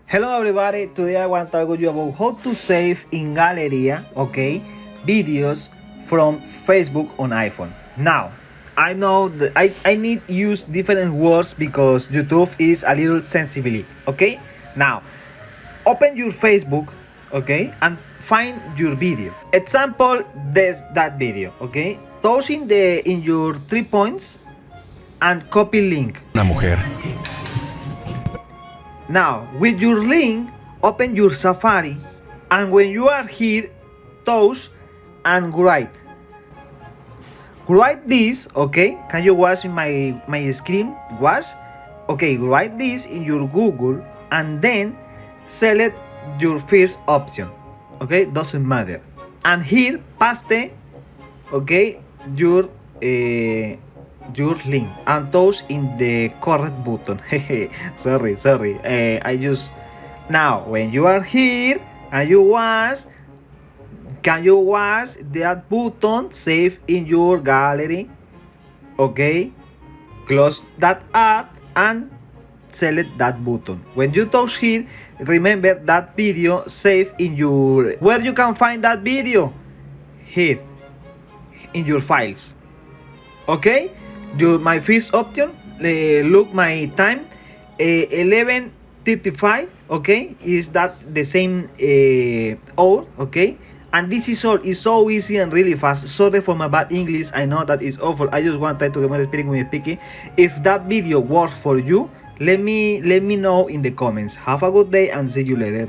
Hello everybody, today I want to talk with you about how to save in Galeria, okay, videos from Facebook on iPhone. Now, I know that I need use different words because YouTube is a little sensitive, okay? Now, open your Facebook, okay, and find your video. Example, that video, okay? Touch in your 3 points and copy link. Una mujer. Now, with your link, open your Safari, and when you are here, touch and write. Write this, okay? Can you watch in my screen? Watch. Okay, write this in your Google, and then select your first option. Okay, doesn't matter. And here, paste, okay, your link and touch in the correct button. sorry. I just now when you are here and you watch, can you watch that button save in your gallery? Okay, close that app and select that button. When you touch here, remember that video save in your, where you can find that video here in your files. Okay, my first option, look my time, 11:35. Okay, is that the same hour? Okay, and this is all. It's so easy and really fast. Sorry for my bad English, I know that is awful. I just want to get more speaking when speaking. If that video works for you, let me know in the comments. Have a good day and see you later.